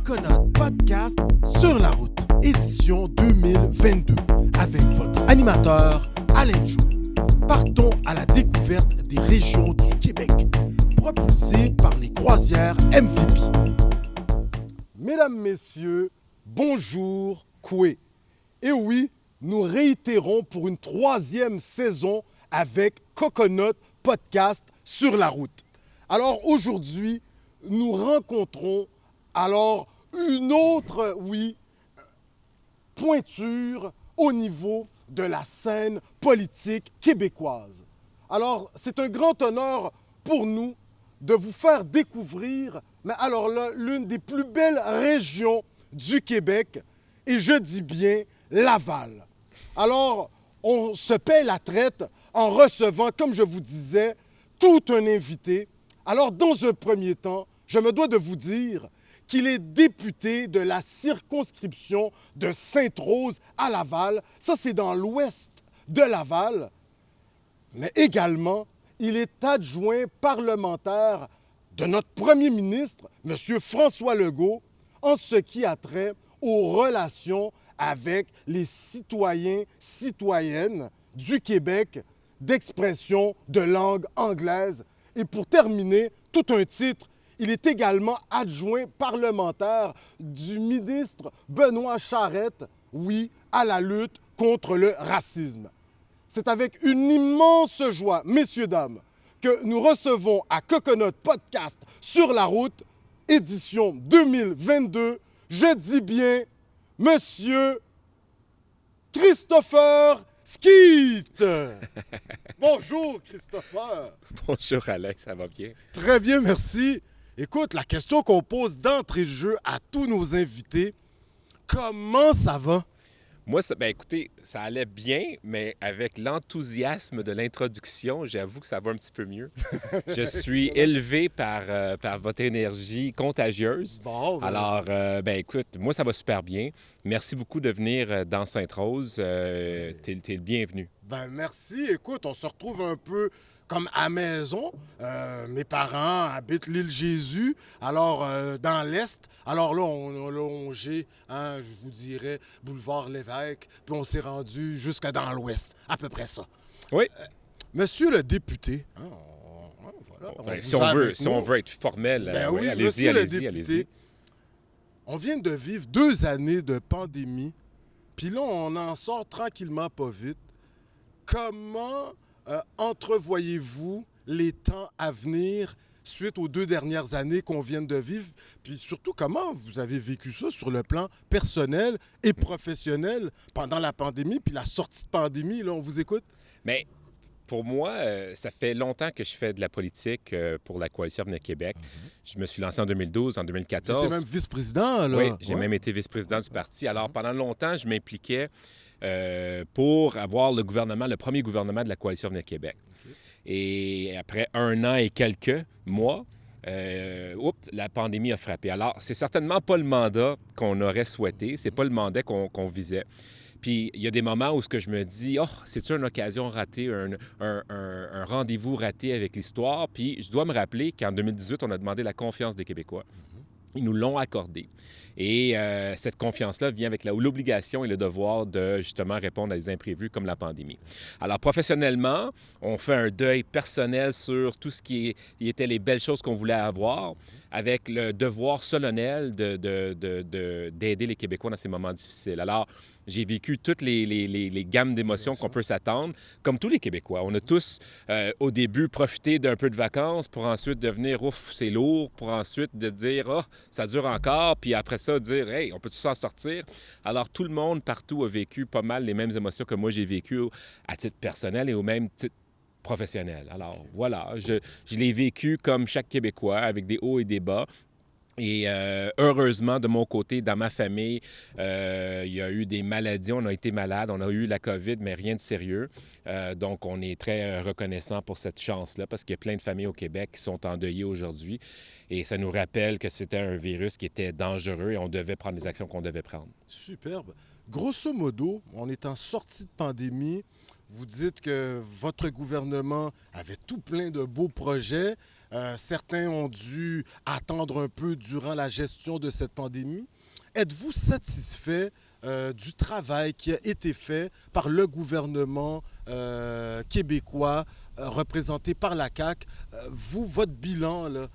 Coconut Podcast sur la route, édition 2022, avec votre animateur Alain Jou. Partons à la découverte des régions du Québec, propulsées par les croisières MVP. Mesdames, Messieurs, bonjour, Koué. Et oui, nous réitérons pour une 3e saison avec Coconut Podcast sur la route. Alors aujourd'hui, nous rencontrons alors une autre, pointure au niveau de la scène politique québécoise. Alors, c'est un grand honneur pour nous de vous faire découvrir, mais alors là, l'une des plus belles régions du Québec, et je dis bien Laval. Alors, on se paie la traite en recevant, comme je vous disais, tout un invité. Alors, dans un premier temps, je me dois de vous dire qu'il est député de la circonscription de Sainte-Rose à Laval. Ça, c'est dans l'ouest de Laval. Mais également, il est adjoint parlementaire de notre premier ministre, M. François Legault, en ce qui a trait aux relations avec les citoyens, citoyennes du Québec d'expression de langue anglaise. Et pour terminer, tout un titre, il est également adjoint parlementaire du ministre Benoît Charette, à la lutte contre le racisme. C'est avec une immense joie, messieurs, dames, que nous recevons à Coconut Podcast sur la route, édition 2022, je dis bien, Monsieur Christopher Skeete. Bonjour, Christopher. Bonjour, Alex, ça va bien? Très bien, merci. Écoute, la question qu'on pose d'entrée de jeu à tous nos invités, comment ça va? Moi, écoutez, ça allait bien, mais avec l'enthousiasme de l'introduction, j'avoue que ça va un petit peu mieux. Je suis élevé par votre énergie contagieuse. Bon, Alors, écoute, moi, ça va super bien. Merci beaucoup de venir dans Sainte-Rose. T'es le bienvenu. Merci. Écoute, on se retrouve un peu comme à maison. Mes parents habitent l'île Jésus, alors dans l'Est. Alors là, on a longé, je vous dirais, boulevard Lévesque, puis on s'est rendu jusque dans l'Ouest, à peu près ça. Oui. Monsieur le député, voilà, Si on veut être formel, monsieur le député, on vient de vivre 2 années de pandémie, puis là, on en sort tranquillement pas vite. Comment entrevoyez-vous les temps à venir suite aux 2 dernières années qu'on vient de vivre? Puis surtout, comment vous avez vécu ça sur le plan personnel et professionnel pendant la pandémie, puis la sortie de pandémie, là, on vous écoute? Mais pour moi, ça fait longtemps que je fais de la politique pour la Coalition Avenir Québec. Je me suis lancé en 2012, en 2014. Vous étiez même vice-président, là? Oui, j'ai même été vice-président du parti. Alors, pendant longtemps, je m'impliquais pour avoir le premier gouvernement de la Coalition Avenir Québec. Okay. Et après 1 an et quelques mois, la pandémie a frappé. Alors, c'est certainement pas le mandat qu'on aurait souhaité, c'est pas le mandat qu'on visait. Puis, il y a des moments où je me dis, c'est-tu une occasion ratée, un rendez-vous raté avec l'histoire? Puis, je dois me rappeler qu'en 2018, on a demandé la confiance des Québécois. Ils nous l'ont accordé. Et cette confiance-là vient avec l'obligation et le devoir de, justement, répondre à des imprévus comme la pandémie. Alors, professionnellement, on fait un deuil personnel sur tout ce qui était les belles choses qu'on voulait avoir, avec le devoir solennel d'aider les Québécois dans ces moments difficiles. Alors, j'ai vécu toutes les gammes d'émotions qu'on peut s'attendre, comme tous les Québécois. On a tous, au début, profité d'un peu de vacances pour ensuite devenir « ouf, c'est lourd », pour ensuite de dire « ah, ça dure encore », puis après ça, dire « hey, on peut-tu s'en sortir ?» Alors, tout le monde, partout, a vécu pas mal les mêmes émotions que moi j'ai vécues à titre personnel et au même titre professionnel. Alors, voilà, je l'ai vécu comme chaque Québécois, avec des hauts et des bas. Et heureusement, de mon côté, dans ma famille, il y a eu des maladies. On a été malades, on a eu la COVID, mais rien de sérieux. Donc, on est très reconnaissant pour cette chance-là parce qu'il y a plein de familles au Québec qui sont endeuillées aujourd'hui. Et ça nous rappelle que c'était un virus qui était dangereux et on devait prendre les actions qu'on devait prendre. Superbe. Grosso modo, on est en sortie de pandémie. Vous dites que votre gouvernement avait tout plein de beaux projets. Certains ont dû attendre un peu durant la gestion de cette pandémie. Êtes-vous satisfait du travail qui a été fait par le gouvernement québécois représenté par la CAQ? Vous, votre bilan, là,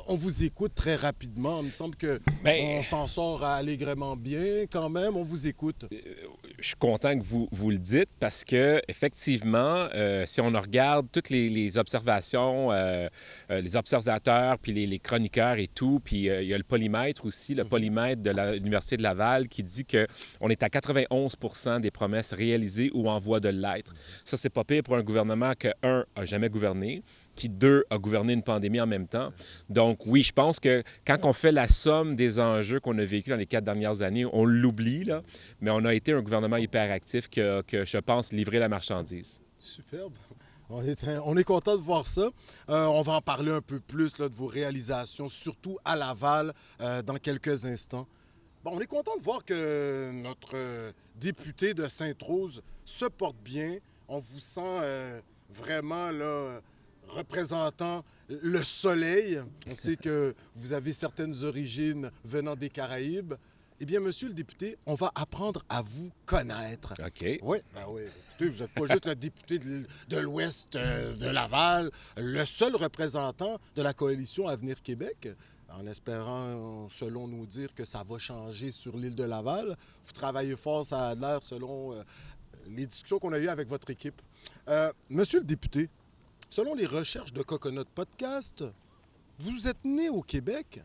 on vous écoute très rapidement. Il me semble qu'on s'en sort allègrement bien quand même. On vous écoute. Je suis content que vous le dites parce que effectivement, si on regarde toutes les observations, les observateurs, puis les chroniqueurs et tout, puis il y a le polymètre aussi, le polymètre de l'Université de Laval qui dit qu'on est à 91 % des promesses réalisées ou en voie de l'être. Ça, c'est pas pire pour un gouvernement que, un, a jamais gouverné, qui, deux, a gouverné une pandémie en même temps. Donc, oui, je pense que quand on fait la somme des enjeux qu'on a vécus dans les 4 dernières années, on l'oublie, là, mais on a été un gouvernement hyperactif qui a, je pense, livré la marchandise. Superbe. On est content de voir ça. On va en parler un peu plus là, de vos réalisations, surtout à Laval, dans quelques instants. Bon, on est content de voir que notre député de Sainte-Rose se porte bien. On vous sent vraiment là, représentant le soleil. On sait que vous avez certaines origines venant des Caraïbes. Eh bien, monsieur le député, on va apprendre à vous connaître. OK. Oui, ben oui. Écoutez, vous n'êtes pas juste le député de l'Ouest de Laval, le seul représentant de la coalition Avenir Québec, en espérant, selon nous dire, que ça va changer sur l'île de Laval. Vous travaillez fort, ça a l'air, selon les discussions qu'on a eues avec votre équipe. Monsieur le député, selon les recherches de Coconut Podcast, vous êtes né au Québec,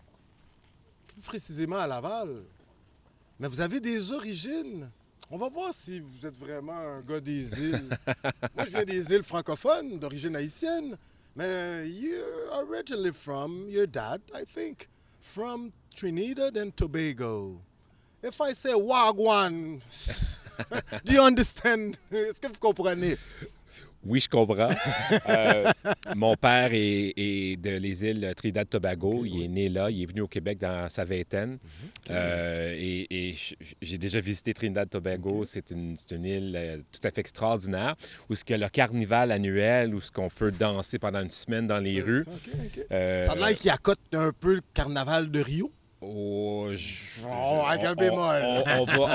plus précisément à Laval, mais vous avez des origines. On va voir si vous êtes vraiment un gars des îles. Moi, je viens des îles francophones, d'origine haïtienne, mais you're originally from your dad, I think, from Trinidad and Tobago. If I say Wagwan, do you understand? Est-ce que vous comprenez? Oui, je comprends. Mon père est de les îles Trinidad-Tobago. Okay, il est né là. Il est venu au Québec dans sa vingtaine. Et j'ai déjà visité Trinidad-Tobago. Okay. C'est une île tout à fait extraordinaire où il y a le carnival annuel, où on peut danser pendant une semaine dans les rues. Okay. Ça a l'air qu'il accote un peu le carnaval de Rio. Avec un bémol.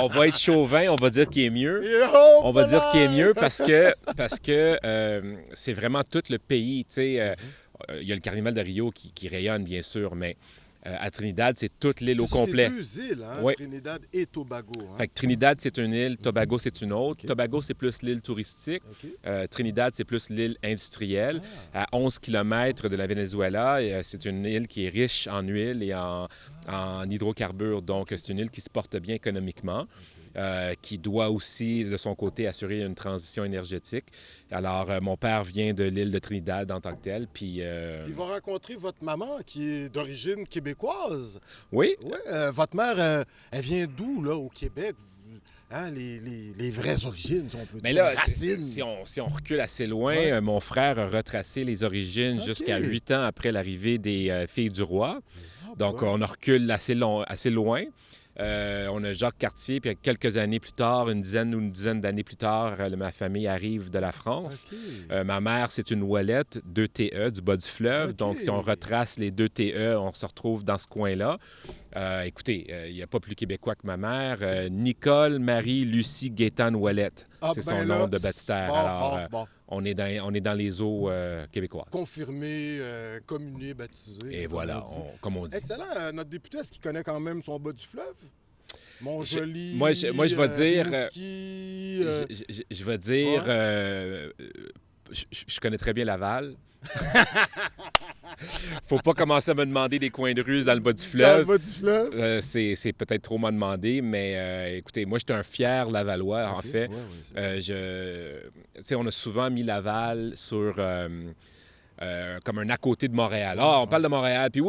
On va être chauvin, on va dire qu'il est mieux. On va dire qu'il est mieux parce que c'est vraiment tout le pays. Tu sais, il y a le carnaval de Rio qui rayonne, bien sûr, mais à Trinidad, c'est toute l'île au complet. C'est 2 îles, hein? Oui. Trinidad et Tobago. Hein? Fait que Trinidad, c'est une île, Tobago, c'est une autre. Okay. Tobago, c'est plus l'île touristique. Okay. Trinidad, c'est plus l'île industrielle. À 11 km de la Venezuela, c'est une île qui est riche en huile et en hydrocarbures. Donc, c'est une île qui se porte bien économiquement. Qui doit aussi, de son côté, assurer une transition énergétique. Alors, mon père vient de l'île de Trinidad en tant que tel, puis... Il va rencontrer votre maman, qui est d'origine québécoise. Oui. Oui, votre mère, elle vient d'où, là, au Québec? Hein, les vraies origines, si on peut dire, Mais là, les racines. si on recule assez loin, mon frère a retracé les origines jusqu'à 8 ans après l'arrivée des Filles du Roi. Donc, on recule assez loin. On a Jacques Cartier, puis quelques années plus tard, une dizaine d'années plus tard, ma famille arrive de la France. Ma mère, c'est une Ouellette, 2 TE, du bas du fleuve. Donc, si on retrace les 2 TE, on se retrouve dans ce coin-là. Écoutez, il n'y a pas plus québécois que ma mère. Nicole Marie Lucie Gaétane Ouellette. C'est son nom de baptistère. Alors, on est dans les eaux québécoises. Confirmé, communé, baptisé. Et voilà, comme on dit. Excellent. Notre député, est-ce qu'il connaît quand même son bas du fleuve? Montjoly, moi, je vais dire... Rimouski, je vais dire... je connais très bien Laval. Faut pas commencer à me demander des coins de rue dans le bas du fleuve. Dans le bas du fleuve? C'est peut-être trop m'en demander, mais écoutez, moi, j'étais un fier Lavallois, en fait. On a souvent mis Laval sur... comme un à côté de Montréal. On parle de Montréal, puis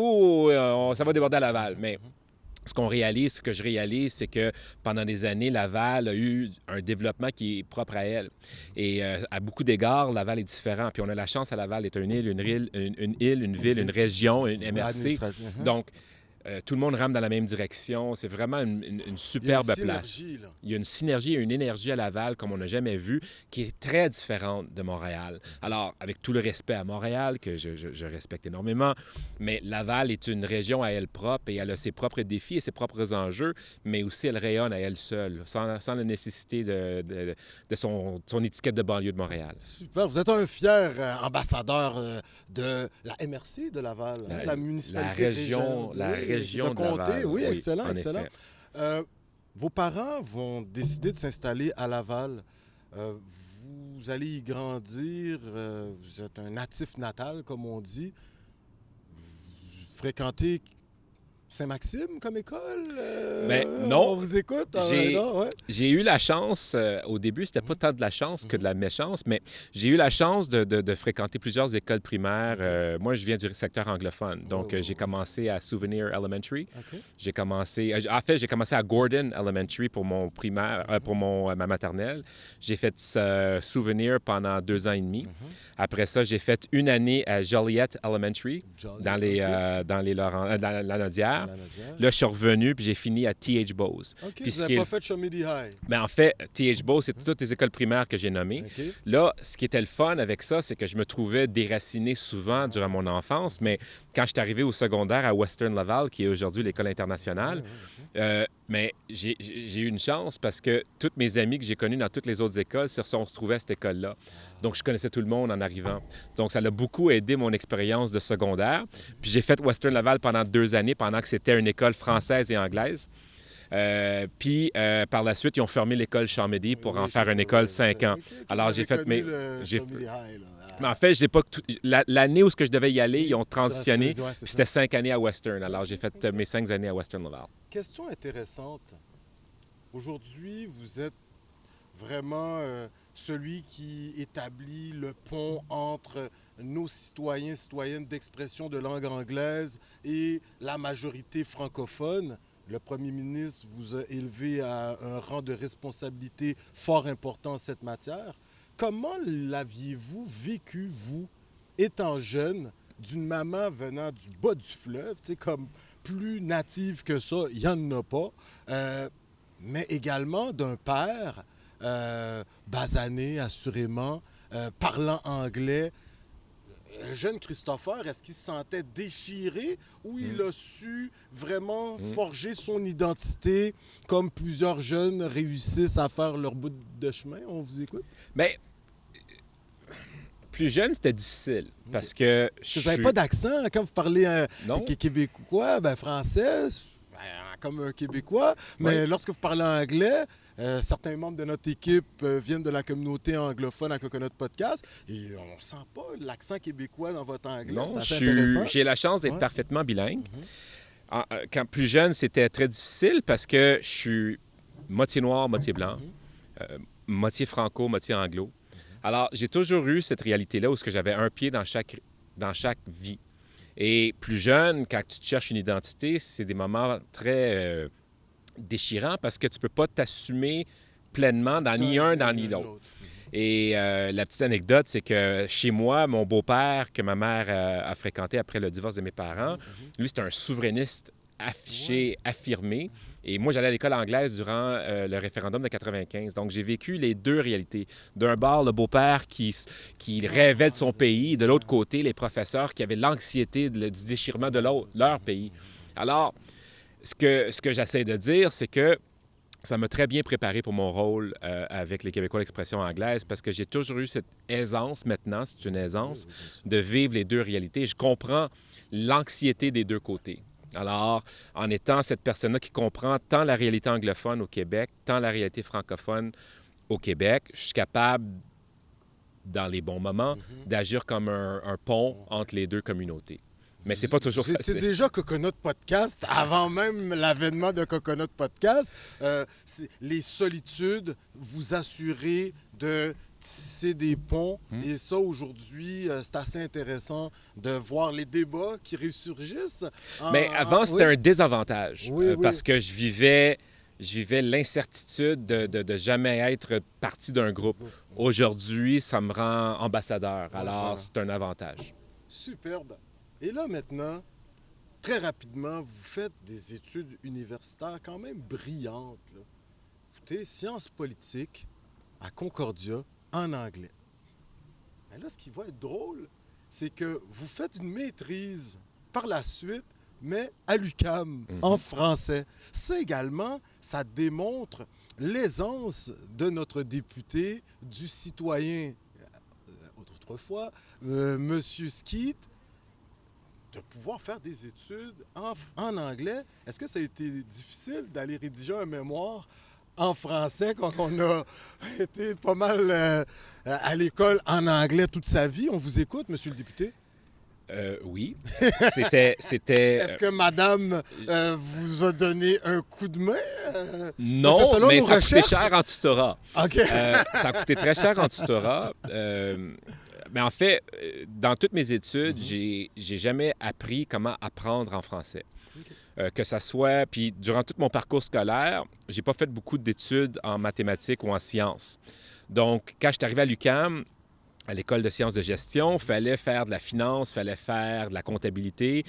ça va déborder à Laval. Mais ce que je réalise, c'est que pendant des années, Laval a eu un développement qui est propre à elle. Et à beaucoup d'égards, Laval est différent. Puis on a la chance à Laval d'être une île, une ville, une région, une MRC. Donc, Tout le monde rame dans la même direction. C'est vraiment une superbe place. Synergie, là. Il y a une synergie et une énergie à Laval comme on n'a jamais vu, qui est très différente de Montréal. Alors, avec tout le respect à Montréal, que je respecte énormément, mais Laval est une région à elle propre et elle a ses propres défis et ses propres enjeux, mais aussi elle rayonne à elle seule, sans la nécessité de son étiquette de banlieue de Montréal. Super. Vous êtes un fier ambassadeur de la MRC de Laval, la municipalité la région de comté. Laval. Oui, excellent, en excellent. effet. Vos parents vont décider de s'installer à Laval. Vous allez y grandir. Vous êtes un natif natal, comme on dit. Vous fréquentez Saint-Maxime comme école? Ben, non. On vous écoute? J'ai eu la chance, au début, c'était pas tant de la chance que de la méchance, mais j'ai eu la chance de fréquenter plusieurs écoles primaires. Moi, je viens du secteur anglophone, donc j'ai commencé à Souvenir Elementary. J'ai commencé à Gordon Elementary pour mon primaire, pour ma maternelle. J'ai fait Souvenir pendant 2 ans et demi. Après ça, j'ai fait une année à Joliet Elementary, dans la Lanaudière. Là, je suis revenu, puis j'ai fini à T.H. Bose. OK, Puis vous n'avez pas fait Chomedy High. Mais en fait, T.H. Bose, c'est toutes les écoles primaires que j'ai nommées. Là, ce qui était le fun avec ça, c'est que je me trouvais déraciné souvent durant mon enfance, mais quand je suis arrivé au secondaire à Western Laval, qui est aujourd'hui l'école internationale, mais j'ai eu une chance parce que toutes mes amis que j'ai connus dans toutes les autres écoles se sont retrouvés à cette école-là. Donc, je connaissais tout le monde en arrivant. Donc, ça l'a beaucoup aidé mon expérience de secondaire. Puis, j'ai fait Western Laval pendant 2 années, pendant que c'était une école française et anglaise. Puis, par la suite, ils ont fermé l'école Chomedy pour en faire une école 5 ans. Alors, j'ai fait mes... Mais en fait, j'ai pas l'année où je devais y aller, ils ont transitionné. C'était 5 années à Western. Alors, j'ai fait mes 5 années à Western Laval. Question intéressante. Aujourd'hui, vous êtes vraiment celui qui établit le pont entre nos citoyens, citoyennes d'expression de langue anglaise et la majorité francophone. Le premier ministre vous a élevé à un rang de responsabilité fort important en cette matière. Comment l'aviez-vous vécu, vous, étant jeune, d'une maman venant du bas du fleuve, tu sais, comme plus native que ça, il n'y en a pas, mais également d'un père basané, assurément, parlant anglais. Jeune Christopher, est-ce qu'il se sentait déchiré ou il a su vraiment forger son identité comme plusieurs jeunes réussissent à faire leur bout de chemin? On vous écoute? Bien, plus jeune, c'était difficile parce que vous n'avez pas d'accent quand vous parlez québécois, français, comme un Québécois, mais lorsque vous parlez anglais, certains membres de notre équipe viennent de la communauté anglophone à Coconut Podcast et on ne sent pas l'accent québécois dans votre anglais. Non, c'est assez intéressant. J'ai la chance d'être parfaitement bilingue. Quand plus jeune, c'était très difficile parce que je suis moitié noir, moitié blanc, moitié franco, moitié anglo. Alors, j'ai toujours eu cette réalité-là où j'avais un pied dans chaque vie. Et plus jeune, quand tu te cherches une identité, c'est des moments très déchirants parce que tu ne peux pas t'assumer pleinement dans ni un, dans ni l'autre. Et la petite anecdote, c'est que chez moi, mon beau-père, que ma mère a fréquenté après le divorce de mes parents, lui, c'était un souverainiste affiché, affirmé. Et moi, j'allais à l'école anglaise durant le référendum de 95. Donc, j'ai vécu les deux réalités. D'un bord, le beau-père qui rêvait de son pays. De l'autre côté, les professeurs qui avaient l'anxiété du déchirement de leur pays. Alors, ce que j'essaie de dire, c'est que ça m'a très bien préparé pour mon rôle avec les Québécois d'expression anglaise parce que j'ai toujours eu cette aisance, maintenant, c'est une aisance, de vivre les deux réalités. Je comprends l'anxiété des deux côtés. Alors, en étant cette personne-là qui comprend tant la réalité anglophone au Québec, tant la réalité francophone au Québec, je suis capable, dans les bons moments, d'agir comme un pont entre les deux communautés. Mais c'est pas toujours facile. C'est déjà Coconut Podcast, avant même l'avènement de Coconut Podcast. Les solitudes, vous assurez de tisser des ponts. Et ça, aujourd'hui, c'est assez intéressant de voir les débats qui ressurgissent. Mais avant, c'était un désavantage. Parce que je vivais l'incertitude de jamais être partie d'un groupe. Aujourd'hui, ça me rend ambassadeur. Alors, c'est un avantage. Superbe. Et là, maintenant, très rapidement, vous faites des études universitaires quand même brillantes, là. Écoutez, sciences politiques à Concordia en anglais. Mais là, ce qui va être drôle, c'est que vous faites une maîtrise par la suite, mais à l'UQAM, en français. Ça également, ça démontre l'aisance de notre député, du citoyen, autrefois, M. Skeet, de pouvoir faire des études en anglais. Est-ce que ça a été difficile d'aller rédiger un mémoire en français quand on a été pas mal à l'école en anglais toute sa vie? On vous écoute, monsieur le député? Oui. C'était... Est-ce que madame vous a donné un coup de main? Non, Parce que selon mais nos ça a coûté recherches- cher en tutorat. OK. Ça a coûté très cher en tutorat. Mais en fait, dans toutes mes études, j'ai jamais appris comment apprendre en français. Que ça soit... Puis durant tout mon parcours scolaire, j'ai pas fait beaucoup d'études en mathématiques ou en sciences. Donc, quand je suis arrivé à l'UQAM, à l'école de sciences de gestion, il fallait faire de la finance, il fallait faire de la comptabilité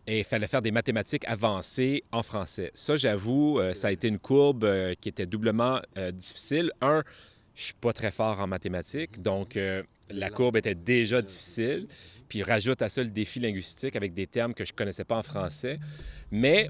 et il fallait faire des mathématiques avancées en français. Ça, j'avoue, ça a été une courbe qui était doublement difficile. Un, je suis pas très fort en mathématiques, donc la courbe était déjà difficile. Puis rajoute à ça le défi linguistique avec des termes que je ne connaissais pas en français. Mais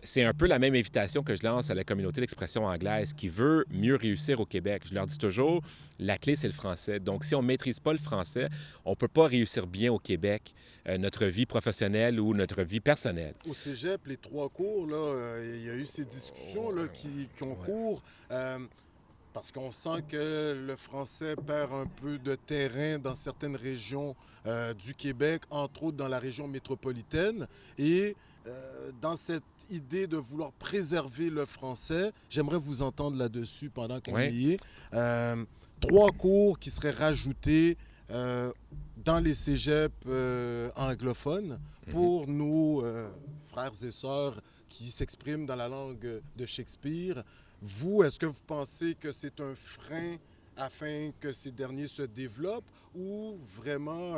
c'est un peu la même invitation que je lance à la communauté d'expression anglaise qui veut mieux réussir au Québec. Je leur dis toujours, la clé, c'est le français. Donc, si on ne maîtrise pas le français, on ne peut pas réussir bien au Québec notre vie professionnelle ou notre vie personnelle. Au cégep, les 3 cours, là, il y a eu ces discussions là, qui ont cours. Parce qu'on sent que le français perd un peu de terrain dans certaines régions du Québec, entre autres dans la région métropolitaine. Et dans cette idée de vouloir préserver le français, j'aimerais vous entendre là-dessus pendant qu'on y est. 3 cours qui seraient rajoutés dans les cégeps anglophones pour nos frères et sœurs qui s'expriment dans la langue de Shakespeare. Vous, est-ce que vous pensez que c'est un frein afin que ces derniers se développent ou vraiment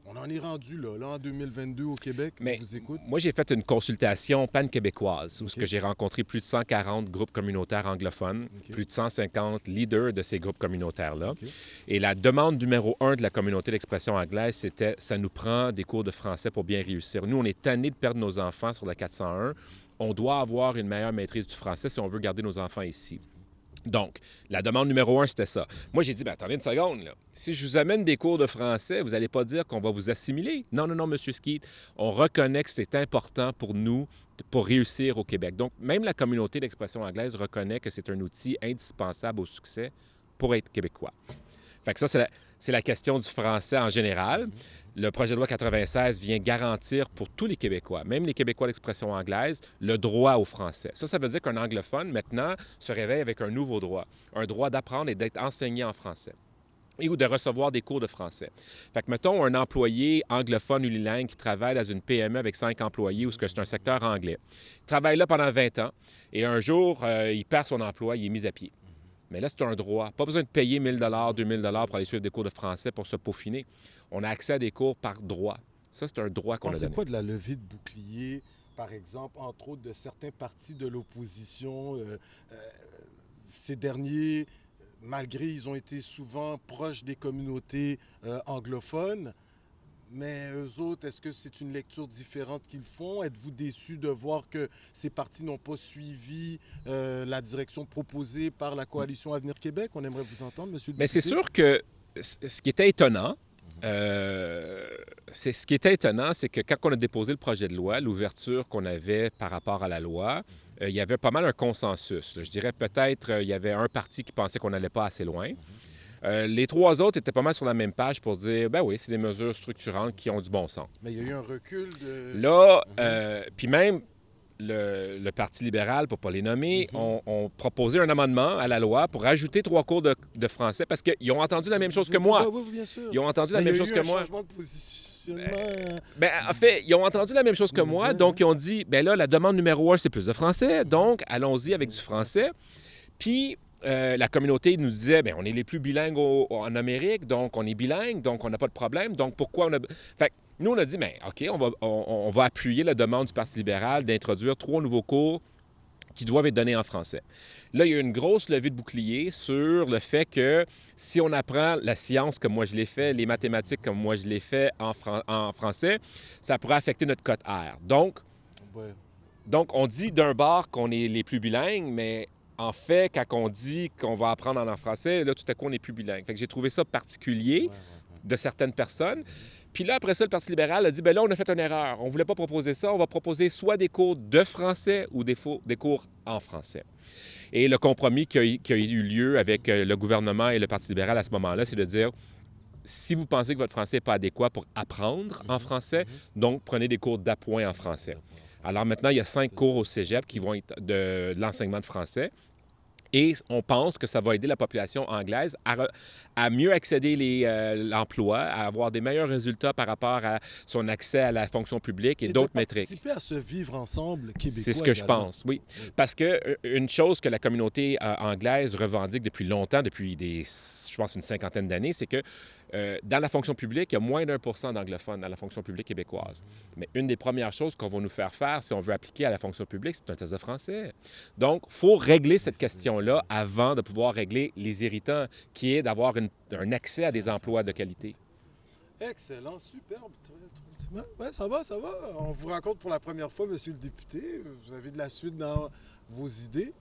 on en est rendu là en 2022 au Québec? Mais on vous écoute. Moi, j'ai fait une consultation pan-québécoise où j'ai rencontré plus de 140 groupes communautaires anglophones, plus de 150 leaders de ces groupes communautaires-là. Et la demande numéro 1 de la communauté d'expression anglaise, c'était « ça nous prend des cours de français pour bien réussir ». Nous, on est tannés de perdre nos enfants sur la 401. On doit avoir une meilleure maîtrise du français si on veut garder nos enfants ici. Donc, la demande numéro 1, c'était ça. Moi, j'ai dit, attendez une seconde, là. Si je vous amène des cours de français, vous n'allez pas dire qu'on va vous assimiler. Non, M. Skeet. On reconnaît que c'est important pour nous pour réussir au Québec. Donc, même la communauté d'expression anglaise reconnaît que c'est un outil indispensable au succès pour être québécois. Fait que ça, c'est la question du français en général. Le projet de loi 96 vient garantir pour tous les Québécois, même les Québécois d'expression anglaise, le droit au français. Ça veut dire qu'un anglophone, maintenant, se réveille avec un nouveau droit, un droit d'apprendre et d'être enseigné en français et ou de recevoir des cours de français. Fait que, mettons, un employé anglophone unilingue qui travaille dans une PME avec 5 employés ou ce que c'est un secteur anglais. Il travaille là pendant 20 ans et un jour, il perd son emploi, il est mis à pied. Mais là, c'est un droit. Pas besoin de payer 1 000 2 000 pour aller suivre des cours de français pour se peaufiner. On a accès à des cours par droit. Ça, c'est un droit qu'on a donné. C'est quoi de la levée de bouclier, par exemple, entre autres, de certains partis de l'opposition? Ces derniers, malgré ils ont été souvent proches des communautés anglophones, mais eux autres, est-ce que c'est une lecture différente qu'ils font? Êtes-vous déçus de voir que ces partis n'ont pas suivi la direction proposée par la Coalition Avenir Québec? On aimerait vous entendre, monsieur le député. Mais c'est sûr que ce qui était étonnant, c'est que quand on a déposé le projet de loi, l'ouverture qu'on avait par rapport à la loi, il y avait pas mal un consensus. Je dirais peut-être il y avait un parti qui pensait qu'on n'allait pas assez loin. Les 3 autres étaient pas mal sur la même page pour dire, ben oui, c'est des mesures structurantes qui ont du bon sens. Mais il y a eu un recul de... Là, puis même le Parti libéral, pour ne pas les nommer, ont proposé un amendement à la loi pour ajouter 3 cours de français parce qu'ils ont entendu la même chose que moi. Oui, bien sûr. Ils ont entendu la même chose que moi. Il y a eu un changement de positionnement. En fait, ils ont entendu la même chose que moi, donc ils ont dit, ben là, la demande numéro 1, c'est plus de français, donc allons-y avec du français. Puis... la communauté nous disait, bien, on est les plus bilingues en Amérique, donc on est bilingue, donc on n'a pas de problème. Donc pourquoi on a... Fait Nous, on a dit, mais OK, on va appuyer la demande du Parti libéral d'introduire 3 nouveaux cours qui doivent être donnés en français. Là, il y a eu une grosse levée de bouclier sur le fait que si on apprend la science comme moi je l'ai fait, les mathématiques comme moi je l'ai fait en français, ça pourrait affecter notre cote R. Ouais. Donc, on dit d'un bord qu'on est les plus bilingues, mais en fait, quand on dit qu'on va apprendre en français, là, tout à coup, on n'est plus bilingue. Fait que j'ai trouvé ça particulier de certaines personnes. Puis là, après ça, le Parti libéral a dit, bien là, on a fait une erreur. On ne voulait pas proposer ça. On va proposer soit des cours de français ou des cours en français. Et le compromis qui a eu lieu avec le gouvernement et le Parti libéral à ce moment-là, c'est de dire, si vous pensez que votre français n'est pas adéquat pour apprendre en français, donc prenez des cours d'appoint en français. Alors maintenant, il y a 5 cours au cégep qui vont être de l'enseignement de français. Et on pense que ça va aider la population anglaise à mieux accéder l'emploi, à avoir des meilleurs résultats par rapport à son accès à la fonction publique et d'autres métriques. Participer à ce vivre ensemble québécois. C'est ce que je pense, oui. Parce qu'une chose que la communauté anglaise revendique depuis longtemps, depuis je pense, une 50aine d'années, c'est que dans la fonction publique, il y a moins d'1% d'anglophones dans la fonction publique québécoise. Mais une des premières choses qu'on va nous faire faire si on veut appliquer à la fonction publique, c'est un test de français. Donc, il faut régler cette question-là avant de pouvoir régler les irritants, qui est d'avoir un accès à des emplois de qualité. Excellent, superbe. Oui, ça va. On vous rencontre pour la première fois, monsieur le député. Vous avez de la suite dans vos idées.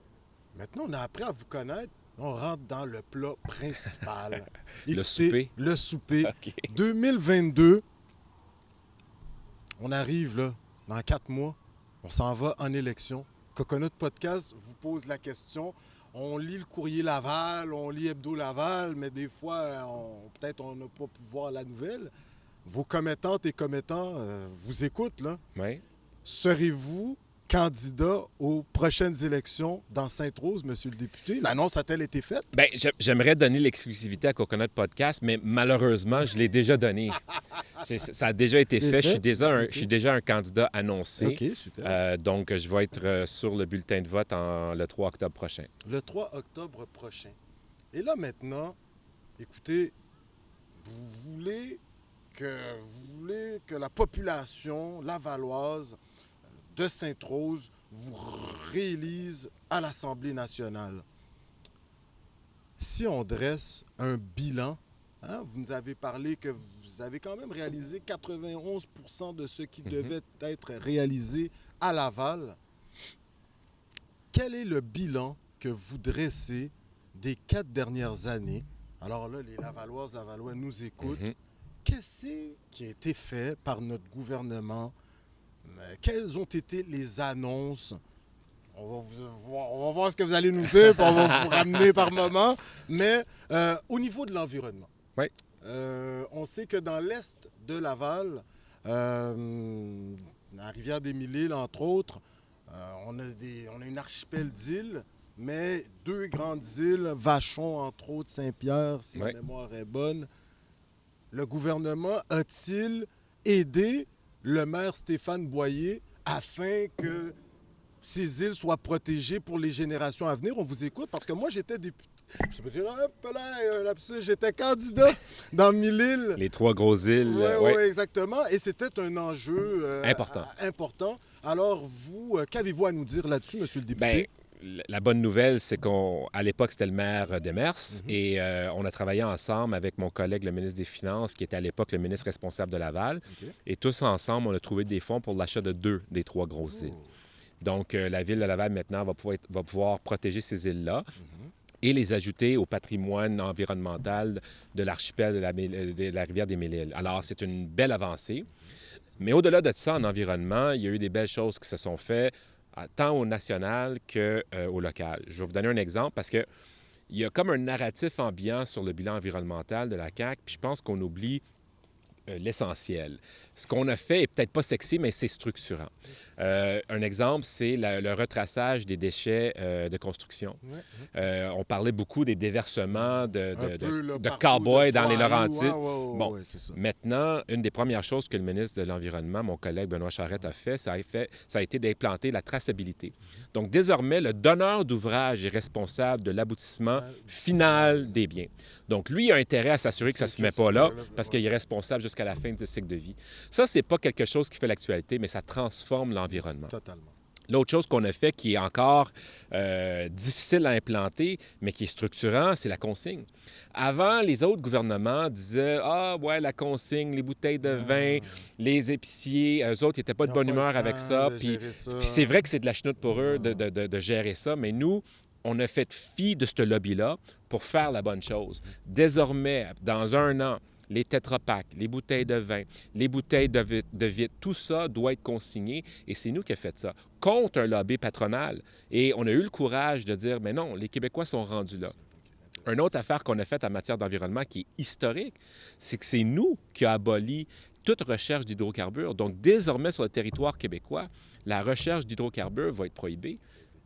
Maintenant, on a appris à vous connaître. On rentre dans le plat principal. Le souper. Le souper. Okay. 2022, on arrive là, dans 4 mois. On s'en va en élection. Coconut Podcast vous pose la question. On lit le Courrier Laval, on lit Hebdo Laval, mais des fois, peut-être on n'a pas pu voir la nouvelle. Vos commettantes et commettants vous écoutent, là. Oui. Serez-vous candidat aux prochaines élections dans Sainte-Rose, monsieur le député? L'annonce a-t-elle été faite? Bien, j'aimerais donner l'exclusivité à Coconut Podcast, mais malheureusement, je l'ai déjà donné. Ça a déjà été fait. Je suis déjà un candidat annoncé. OK, super. Donc, je vais être sur le bulletin de vote le 3 octobre prochain. Le 3 octobre prochain. Et là, maintenant, écoutez, vous voulez que la population lavalloise de Sainte-Rose vous réélise à l'Assemblée nationale. Si on dresse un bilan, vous nous avez parlé que vous avez quand même réalisé 91% de ce qui devait être réalisé à Laval. Quel est le bilan que vous dressez des 4 dernières années? Alors là, les Lavalloises, Lavallois nous écoutent. Qu'est-ce qui a été fait par notre gouvernement? Quelles ont été les annonces? On va voir ce que vous allez nous dire, puis on va vous ramener par moment. Mais au niveau de l'environnement, on sait que dans l'est de Laval, la rivière des Mille-Îles, entre autres, on a une archipel d'îles, mais 2 grandes îles, Vachon, entre autres, Saint-Pierre, si ma mémoire est bonne. Le gouvernement a-t-il aidé le maire Stéphane Boyer afin que ces îles soient protégées pour les générations à venir? On vous écoute parce que moi, j'étais député. J'étais candidat dans Mille-Îles. Les 3 grosses îles. Oui, exactement. Et c'était un enjeu important. Alors, vous, qu'avez-vous à nous dire là-dessus, monsieur le député? Bien, la bonne nouvelle, c'est qu'à l'époque, c'était le maire Demers et on a travaillé ensemble avec mon collègue, le ministre des Finances, qui était à l'époque le ministre responsable de Laval. Et tous ensemble, on a trouvé des fonds pour l'achat de 2 des 3 grosses îles. Donc, la ville de Laval, maintenant, va pouvoir protéger ces îles-là et les ajouter au patrimoine environnemental de l'archipel de la rivière des Mille-Îles. Alors, c'est une belle avancée. Mais au-delà de ça, en environnement, il y a eu des belles choses qui se sont faites, tant au national qu'au local. Je vais vous donner un exemple parce qu'il y a comme un narratif ambiant sur le bilan environnemental de la CAQ, puis je pense qu'on oublie l'essentiel. Ce qu'on a fait est peut-être pas sexy, mais c'est structurant. Un exemple, c'est le retraçage des déchets de construction. On parlait beaucoup des déversements de cow-boys dans les Laurentides. Maintenant, une des premières choses que le ministre de l'Environnement, mon collègue Benoît Charette, a fait, ça a été d'implanter la traçabilité. Donc, désormais, le donneur d'ouvrage est responsable de l'aboutissement final des biens. Donc, lui, il a intérêt à s'assurer que ça ne se met pas là parce qu'il est responsable jusqu'à jusqu'à la fin du cycle de vie. Ça, c'est pas quelque chose qui fait l'actualité, mais ça transforme l'environnement. Totalement. L'autre chose qu'on a fait qui est encore difficile à implanter, mais qui est structurant, c'est la consigne. Avant, les autres gouvernements disaient « Ah, ouais, la consigne, les bouteilles de vin, les épiciers, eux autres, ils n'étaient pas de bonne humeur avec ça. » Puis c'est vrai que c'est de la chenoute pour eux de gérer ça, mais nous, on a fait fi de ce lobby-là pour faire la bonne chose. Désormais, dans 1 an, les tétrapacks, les bouteilles de vin, les bouteilles de vitre, tout ça doit être consigné et c'est nous qui avons fait ça, contre un lobby patronal. Et on a eu le courage de dire, mais non, les Québécois sont rendus là. Une autre affaire qu'on a faite en matière d'environnement qui est historique, c'est que c'est nous qui avons aboli toute recherche d'hydrocarbures. Donc, désormais, sur le territoire québécois, la recherche d'hydrocarbures va être prohibée.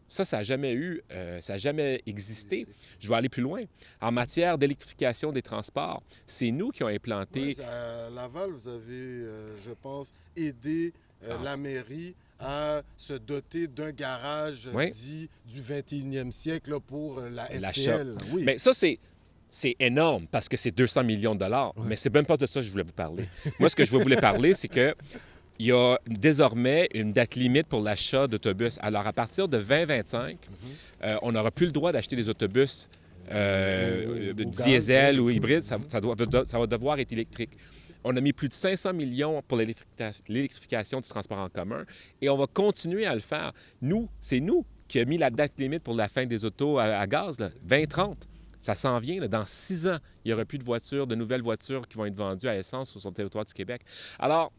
Ça n'a jamais existé. Je vais aller plus loin. En matière d'électrification des transports, c'est nous qui avons implanté... Oui, à Laval, vous avez, je pense, aidé la mairie à se doter d'un garage dit du 21e siècle là, pour la STL. Oui. Mais ça, c'est énorme parce que c'est 200 millions de dollars. Oui. Mais c'est même pas de ça que je voulais vous parler. Moi, ce que je voulais vous parler, c'est que il y a désormais une date limite pour l'achat d'autobus. Alors, à partir de 2025, on n'aura plus le droit d'acheter des autobus diesel ou hybrides. Ça va devoir être électrique. On a mis plus de 500 millions pour l'électrification du transport en commun et on va continuer à le faire. Nous, c'est nous qui avons mis la date limite pour la fin des autos à gaz, là, 2030. Ça s'en vient. Là, dans 6 ans, il n'y aura plus de nouvelles voitures qui vont être vendues à essence sur le territoire du Québec. Alors,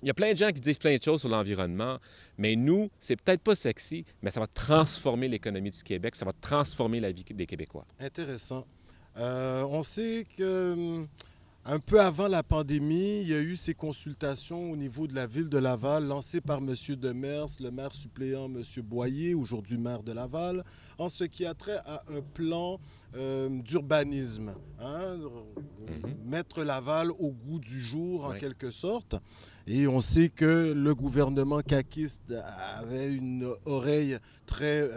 il y a plein de gens qui disent plein de choses sur l'environnement, mais nous, c'est peut-être pas sexy, mais ça va transformer l'économie du Québec, ça va transformer la vie des Québécois. Intéressant. On sait que un peu avant la pandémie, il y a eu ces consultations au niveau de la ville de Laval lancées par M. Demers, le maire suppléant M. Boyer, aujourd'hui maire de Laval, en ce qui a trait à un plan d'urbanisme. Mettre Laval au goût du jour, en quelque sorte. Et on sait que le gouvernement caquiste avait une oreille très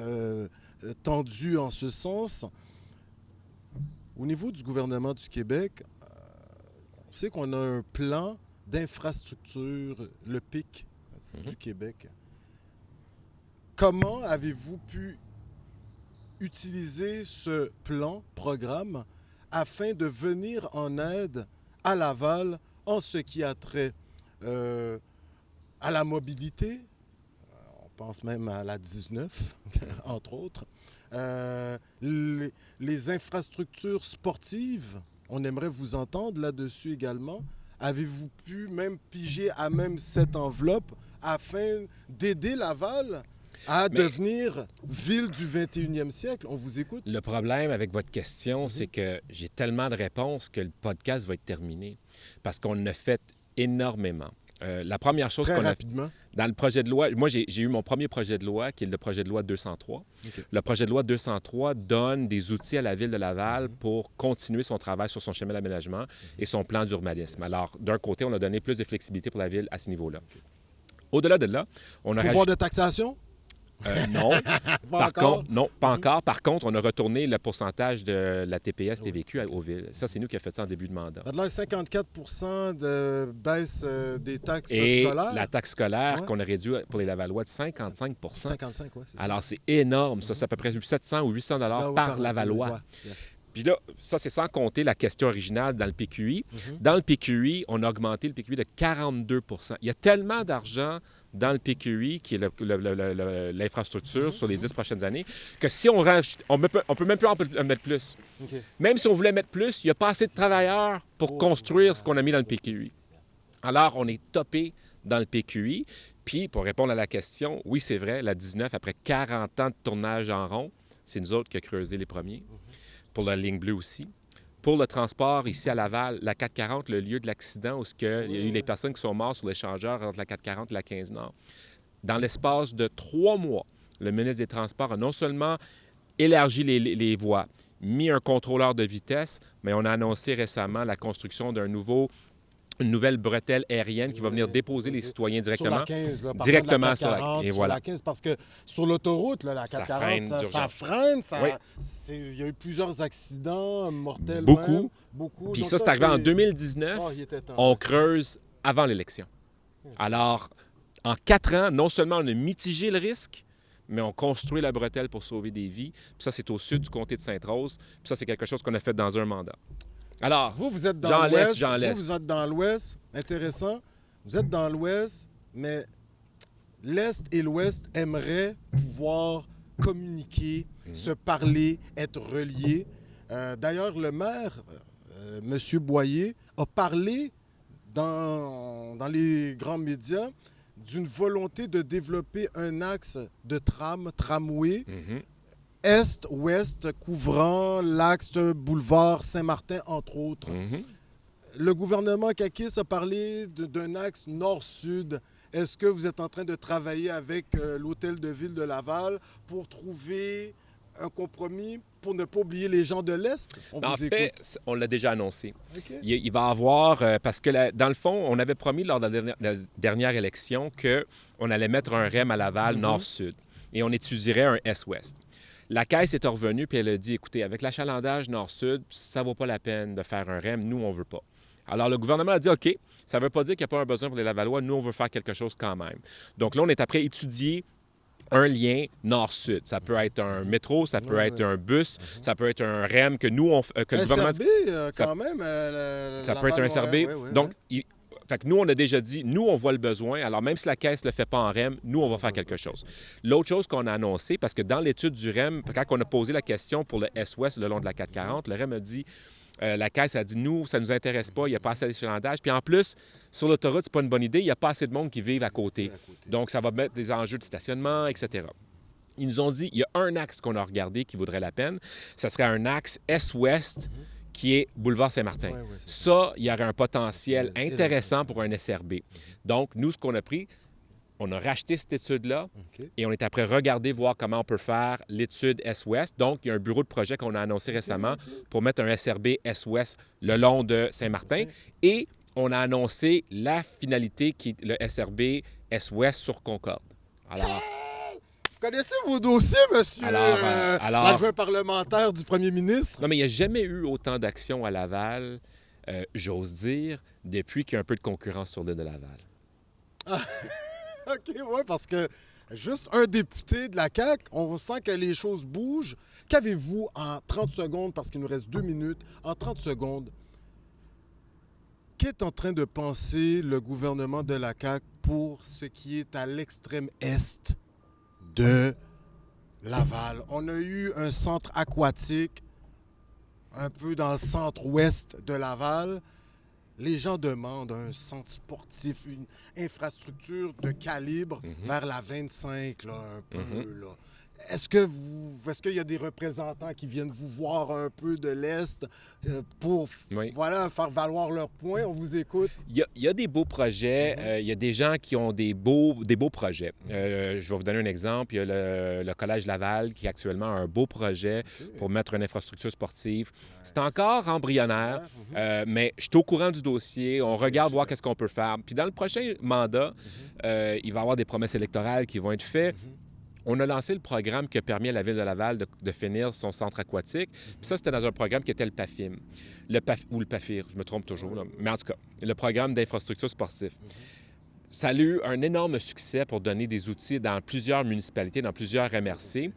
tendue en ce sens. Au niveau du gouvernement du Québec, on sait qu'on a un plan d'infrastructure, le PIC du Québec. Comment avez-vous pu utiliser ce programme, afin de venir en aide à Laval en ce qui a trait à la mobilité, on pense même à la 19, entre autres, les infrastructures sportives, on aimerait vous entendre là-dessus également. Avez-vous pu même piger à même cette enveloppe afin d'aider Laval à devenir ville du 21e siècle? On vous écoute. Le problème avec votre question, c'est que j'ai tellement de réponses que le podcast va être terminé parce qu'on a fait énormément. La première chose qu'on a fait dans le projet de loi, moi j'ai eu mon premier projet de loi qui est le projet de loi 203. Okay. Le projet de loi 203 donne des outils à la ville de Laval pour continuer son travail sur son schéma d'aménagement et son plan d'urbanisme. Alors, d'un côté, on a donné plus de flexibilité pour la ville à ce niveau-là. Okay. Au-delà de là, on a pouvoir de taxation? Non. Pas encore. Par contre, on a retourné le pourcentage de la TPS TVQ aux villes. Ça, c'est nous qui avons fait ça en début de mandat. Ça a l'air 54 de baisse des taxes scolaires. La taxe scolaire qu'on a réduite pour les Lavallois de 55 55, oui, c'est ça. Alors, c'est énorme. Ça, c'est à peu près 700 ou 800 par Lavallois. Puis là, ça, c'est sans compter la question originale dans le PQI. Dans le PQI, on a augmenté le PQI de 42 Il y a tellement d'argent dans le PQI, qui est l'infrastructure sur les 10 prochaines années, que si on rajoute, on peut même plus en mettre plus. Okay. Même si on voulait mettre plus, il n'y a pas assez de travailleurs pour construire ce qu'on a mis dans le PQI. Alors, on est topé dans le PQI. Puis, pour répondre à la question, oui, c'est vrai, la 19, après 40 ans de tournage en rond, c'est nous autres qui avons creusé les premiers. Pour la ligne bleue aussi. Pour le transport, ici à Laval, la 440, le lieu de l'accident où il y a eu les personnes qui sont mortes sur l'échangeur entre la 440 et la 15 Nord. Dans l'espace de 3 mois, le ministre des Transports a non seulement élargi les voies, mis un contrôleur de vitesse, mais on a annoncé récemment la construction d'un nouveau une nouvelle bretelle aérienne qui va venir déposer les citoyens directement. Sur la 15, là, Directement la sur la- 440, et sur voilà. la 15, parce que sur l'autoroute, là, la Ça 440, freine ça d'urgence. freine. Oui. Il y a eu plusieurs accidents mortels. Beaucoup. même, beaucoup. Puis Donc ça, c'est arrivé en c'est- 2019. Oh, il était temps. On creuse avant l'élection. Alors, en 4 ans, non seulement on a mitigé le risque, mais on construit la bretelle pour sauver des vies. Puis ça, c'est au sud du comté de Sainte-Rose. Puis ça, c'est quelque chose qu'on a fait dans un mandat. Alors, Vous êtes dans Jean l'ouest. Leste, Jean Leste. Vous êtes dans l'ouest. Intéressant. Vous êtes dans l'ouest, mais l'est et l'ouest aimeraient pouvoir communiquer, se parler, être reliés. D'ailleurs, le maire, M. Boyer, a parlé dans les grands médias d'une volonté de développer un axe de tramway, Mhm. est-ouest, couvrant l'axe boulevard Saint-Martin, entre autres. Mhm. Le gouvernement Kakis a parlé d'un axe nord-sud. Est-ce que vous êtes en train de travailler avec l'hôtel de ville de Laval pour trouver un compromis pour ne pas oublier les gens de l'Est? On En vous fait, écoute. on l'a déjà annoncé. OK. Il va y avoir, parce que dans le fond, on avait promis lors de la dernière élection qu'on allait mettre un REM à Laval nord-sud et on étudierait un est-ouest. La Caisse est revenue puis elle a dit, écoutez, avec l'achalandage nord-sud, ça ne vaut pas la peine de faire un REM, nous, on ne veut pas. Alors, le gouvernement a dit, OK, ça ne veut pas dire qu'il n'y a pas un besoin pour les Lavallois, nous, on veut faire quelque chose quand même. Donc là, on est après étudier un lien nord-sud. Ça peut être un métro, ça peut être un bus, ça peut être un REM que nous, que le gouvernement... SRB, ça- quand même. Ça peut être un SRB. Donc, fait que nous, on a déjà dit, nous, on voit le besoin. Alors, même si la Caisse ne le fait pas en REM, nous, on va faire quelque chose. L'autre chose qu'on a annoncé, parce que dans l'étude du REM, quand on a posé la question pour le S-Ouest le long de la 440, le REM a dit, la Caisse a dit, nous, ça ne nous intéresse pas, il n'y a pas assez d'échalandage. Puis en plus, sur l'autoroute, c'est pas une bonne idée, il n'y a pas assez de monde qui vivent à côté. Donc, ça va mettre des enjeux de stationnement, etc. Ils nous ont dit, il y a un axe qu'on a regardé qui vaudrait la peine. Ça serait un axe Est-Ouest qui est Boulevard Saint-Martin. Ouais, Ça, il y aurait un potentiel Et- et- intéressant pour un SRB. Donc, nous, ce qu'on a pris, on a racheté cette étude-là OK. et on est après regarder, voir comment on peut faire l'étude Est-Ouest. Donc, il y a un bureau de projet qu'on a annoncé récemment pour mettre un SRB Est-Ouest le long de Saint-Martin. OK. Et on a annoncé la finalité qui est le SRB Est-Ouest sur Concorde. Alors, Vous connaissez vos dossiers, monsieur Alors- l'adjoint parlementaire du premier ministre? non, mais il n'y a jamais eu autant d'actions à Laval, j'ose dire, depuis qu'il y a un peu de concurrence sur l'île de Laval. OK, oui, parce que juste un député de la CAQ, on sent que les choses bougent. Qu'avez-vous en 30 secondes, parce qu'il nous reste 2 minutes, en 30 secondes, qu'est en train de penser le gouvernement de la CAQ pour ce qui est à l'extrême est de Laval? On a eu un centre aquatique un peu dans le centre-ouest de Laval. Les gens demandent un centre sportif, une infrastructure de calibre vers la 25, là, un peu. Là. Est-ce qu'il y a des représentants qui viennent vous voir un peu de l'Est pour Oui. voilà, faire valoir leurs points? On vous écoute. Il y a des beaux projets. Il y a des gens qui ont des beaux projets. Je vais vous donner un exemple. Il y a le Collège Laval qui actuellement a un beau projet pour mettre une infrastructure sportive. C'est encore embryonnaire, mais je suis au courant du dossier. On regarde voir qu'est-ce qu'on peut faire. Puis dans le prochain mandat, il va y avoir des promesses électorales qui vont être faites. On a lancé le programme qui a permis à la Ville de Laval de finir son centre aquatique. Puis ça, c'était dans un programme qui était le PAFIM. Ou le PAFIR, je me trompe toujours. Là. Mais en tout cas, le programme d'infrastructure sportive. Ça a eu un énorme succès pour donner des outils dans plusieurs municipalités, dans plusieurs MRC.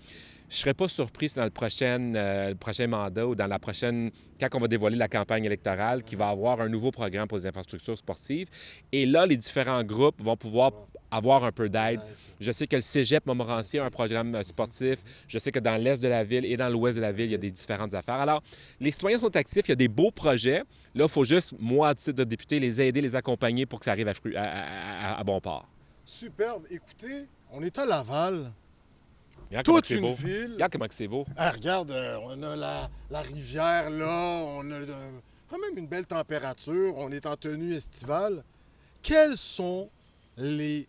Je ne serais pas surpris si dans le prochain mandat ou dans la prochaine, quand on va dévoiler la campagne électorale, qu'il va y avoir un nouveau programme pour les infrastructures sportives. Et là, les différents groupes vont pouvoir avoir un peu d'aide. Je sais que le Cégep Montmorency a un programme sportif. Je sais que dans l'est de la ville et dans l'ouest de la ville, il y a des différentes affaires. Alors, les citoyens sont actifs, il y a des beaux projets. Là, il faut juste, moi, à titre de député, les aider, les accompagner pour que ça arrive à bon port. Superbe. Écoutez, on est à Laval. Regarde comment Toute c'est une beau. ville. Regarde comment c'est beau. Ah, regarde, on a la rivière là, on a quand même une belle température, on est en tenue estivale. Quels sont les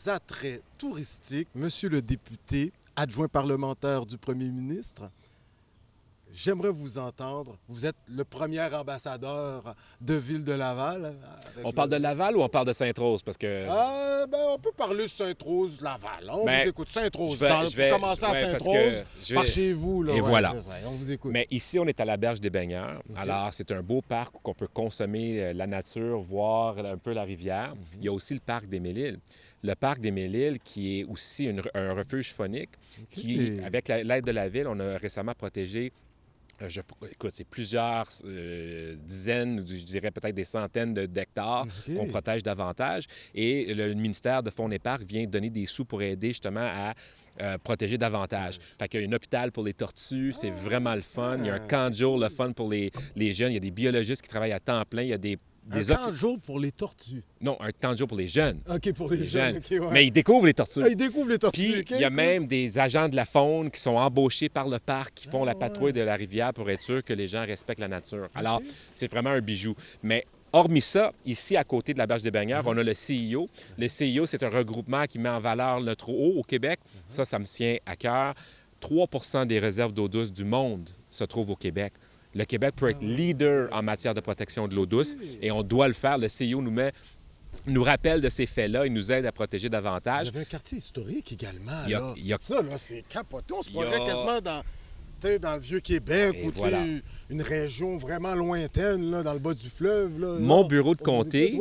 attraits touristiques, monsieur le député, adjoint parlementaire du premier ministre, j'aimerais vous entendre. Vous êtes le premier ambassadeur de Ville de Laval. On parle de Laval ou on parle de Sainte-Rose? Parce que... On peut parler Sainte-Rose, Laval. On vous écoute. Sainte-Rose. Je vais commencer à Sainte-Rose, par chez vous. Là, et voilà. Ça, on vous écoute. Mais ici, on est à la Berge des Baigneurs. Okay. Alors, c'est un beau parc où on peut consommer la nature, voir un peu la rivière. Il y a aussi le parc des Mille-Îles. Le parc des Mille-Îles, qui est aussi un refuge faunique, qui, avec l'aide de la Ville, on a récemment protégé, écoute, c'est plusieurs dizaines, je dirais peut-être des centaines d'hectares qu'on protège davantage. Et le ministère de Faune et Parcs vient donner des sous pour aider justement à protéger davantage. Fait qu'il y a un hôpital pour les tortues, c'est vraiment le fun. Il y a un camp de jour, le fun pour les jeunes. Il y a des biologistes qui travaillent à temps plein. Il y a des camp de jour pour les tortues? Non, un camp de jour pour les jeunes. OK, pour les jeunes. Okay, ouais. Mais ils découvrent les tortues. Ils découvrent les tortues. Puis, il y a même des agents de la faune qui sont embauchés par le parc, qui font la patrouille de la rivière pour être sûr que les gens respectent la nature. Alors, c'est vraiment un bijou. Mais hormis ça, ici, à côté de la Berge des Baigneurs, on a le CIO. Le CIO, c'est un regroupement qui met en valeur notre eau au Québec. Ça me tient à cœur. 3 % des réserves d'eau douce du monde se trouvent au Québec. Le Québec peut être leader en matière de protection de l'eau douce et on doit le faire. Le CIO nous rappelle de ces faits-là, il nous aide à protéger davantage. Vous avez un quartier historique également. Ça, là, c'est capoté. On se croirait quasiment dans le Vieux-Québec ou une région vraiment lointaine, là, dans le bas du fleuve. Là, mon bureau de comté,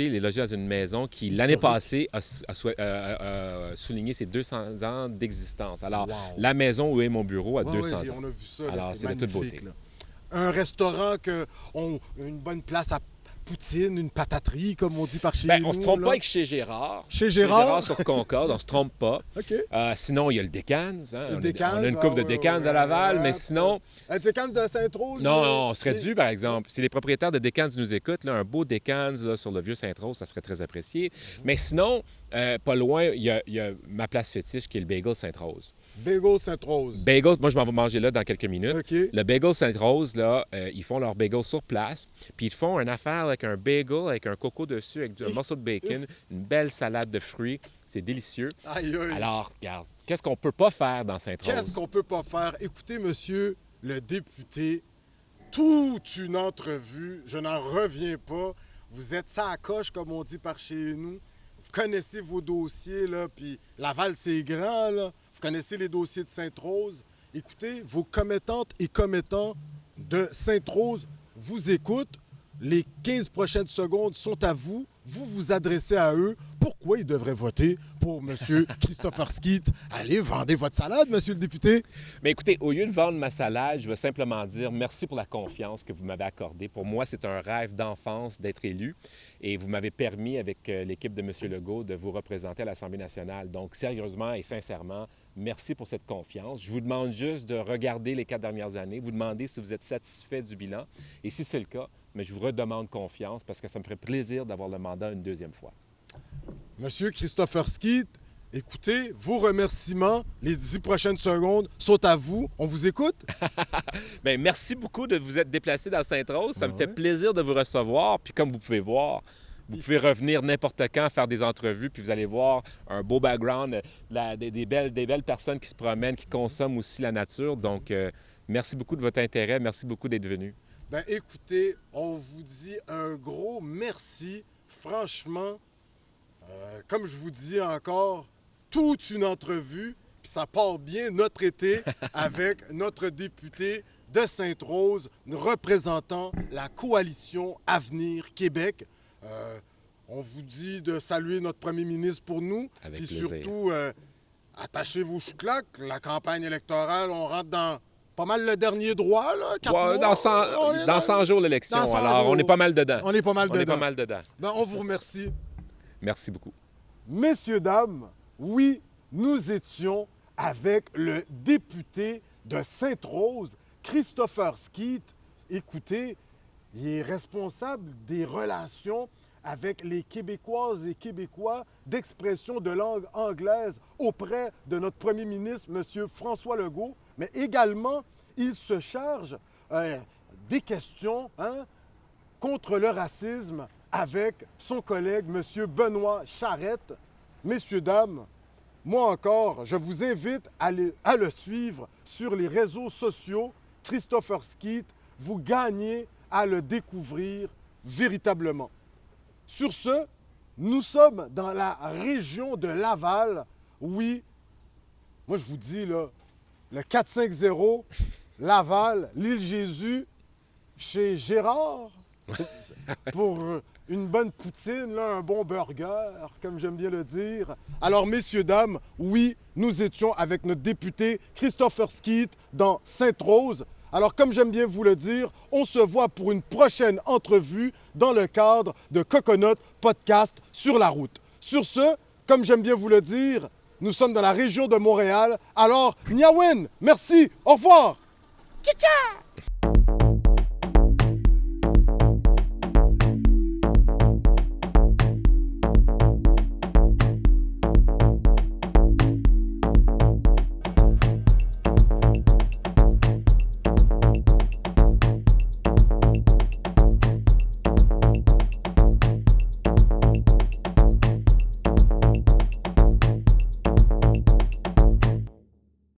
il est logé dans une maison qui, l'année passée, a souligné ses 200 ans d'existence. Alors, la maison où est mon bureau a 200 ans. On a vu ça. Alors, c'est de toute beauté. Là. Un restaurant une bonne place à poutine, une pataterie, comme on dit par chez nous. On se trompe pas avec chez Gérard. Chez Gérard sur Concorde, on se trompe pas. Sinon, il y a le Décans. On a une coupe de Décans à Laval, mais sinon... Un Décans de Sainte-Rose? Non, on serait dû, par exemple. Si les propriétaires de Décans nous écoutent, là, un beau Décans sur le vieux Sainte-Rose, ça serait très apprécié. Mais sinon, pas loin, il y a ma place fétiche qui est le Bagel Sainte-Rose. Bagel Sainte-Rose. Bagel, moi, je m'en vais manger là dans quelques minutes. Le Bagel Sainte-Rose, là, ils font leur bagel sur place, puis ils font une affaire avec un bagel, avec un coco dessus, avec un morceau de bacon, une belle salade de fruits. C'est délicieux. Aïe, aïe. Alors, regarde, qu'est-ce qu'on peut pas faire dans Sainte-Rose? Qu'est-ce qu'on peut pas faire? Écoutez, monsieur le député, toute une entrevue, je n'en reviens pas. Vous êtes ça à coche, comme on dit par chez nous. Vous connaissez vos dossiers, là, puis Laval, c'est grand, là. Vous connaissez les dossiers de Sainte-Rose. Écoutez, vos commettantes et commettants de Sainte-Rose vous écoutent. Les 15 prochaines secondes sont à vous. Vous vous adressez à eux. Pourquoi ils devraient voter pour M. Christopher Skeete? Allez, vendez votre salade, monsieur le député. Mais écoutez, au lieu de vendre ma salade, je vais simplement dire merci pour la confiance que vous m'avez accordée. Pour moi, c'est un rêve d'enfance d'être élu. Et vous m'avez permis, avec l'équipe de M. Legault, de vous représenter à l'Assemblée nationale. Donc, sérieusement et sincèrement, merci pour cette confiance. Je vous demande juste de regarder les 4 dernières années, vous demandez si vous êtes satisfait du bilan. Et si c'est le cas, mais je vous redemande confiance parce que ça me ferait plaisir d'avoir le mandat une deuxième fois. Monsieur Christopher Skeete, écoutez, vos remerciements, les 10 prochaines secondes sont à vous. On vous écoute? Bien, merci beaucoup de vous être déplacé dans Sainte-Rose. Ça me fait plaisir de vous recevoir. Puis comme vous pouvez voir, vous pouvez revenir n'importe quand faire des entrevues, puis vous allez voir un beau background, des belles personnes qui se promènent, qui consomment aussi la nature. Donc, merci beaucoup de votre intérêt. Merci beaucoup d'être venu. Bien, écoutez, on vous dit un gros merci. Franchement, comme je vous dis encore, toute une entrevue, puis ça part bien notre été avec notre député de Sainte-Rose, représentant la coalition Avenir Québec. On vous dit de saluer notre premier ministre pour nous. Avec puis plaisir. surtout, attachez vos chouclacs. La campagne électorale, on rentre dans pas mal le dernier droit, là. Dans 100 jours l'élection. Alors, on est pas mal dedans. On est pas mal dedans. Ben, on vous remercie. Merci beaucoup. Messieurs, dames, oui, nous étions avec le député de Sainte-Rose, Christopher Skeete. Écoutez, il est responsable des relations avec les Québécoises et Québécois d'expression de langue anglaise auprès de notre premier ministre, M. François Legault, mais également, il se charge des questions contre le racisme avec son collègue, M. Benoît Charette. Messieurs, dames, moi encore, je vous invite à le suivre sur les réseaux sociaux. Christopher Skeete, vous gagnez à le découvrir véritablement. Sur ce, nous sommes dans la région de Laval. Oui, moi je vous dis, là, le 450, Laval, l'île Jésus, chez Gérard, pour une bonne poutine, là, un bon burger, comme j'aime bien le dire. Alors, messieurs, dames, oui, nous étions avec notre député Christopher Skeete dans Sainte-Rose. Alors, comme j'aime bien vous le dire, on se voit pour une prochaine entrevue dans le cadre de Coconut Podcast sur la route. Sur ce, comme j'aime bien vous le dire, nous sommes dans la région de Montréal. Alors, Niawen, merci, au revoir! Tcha-tcha!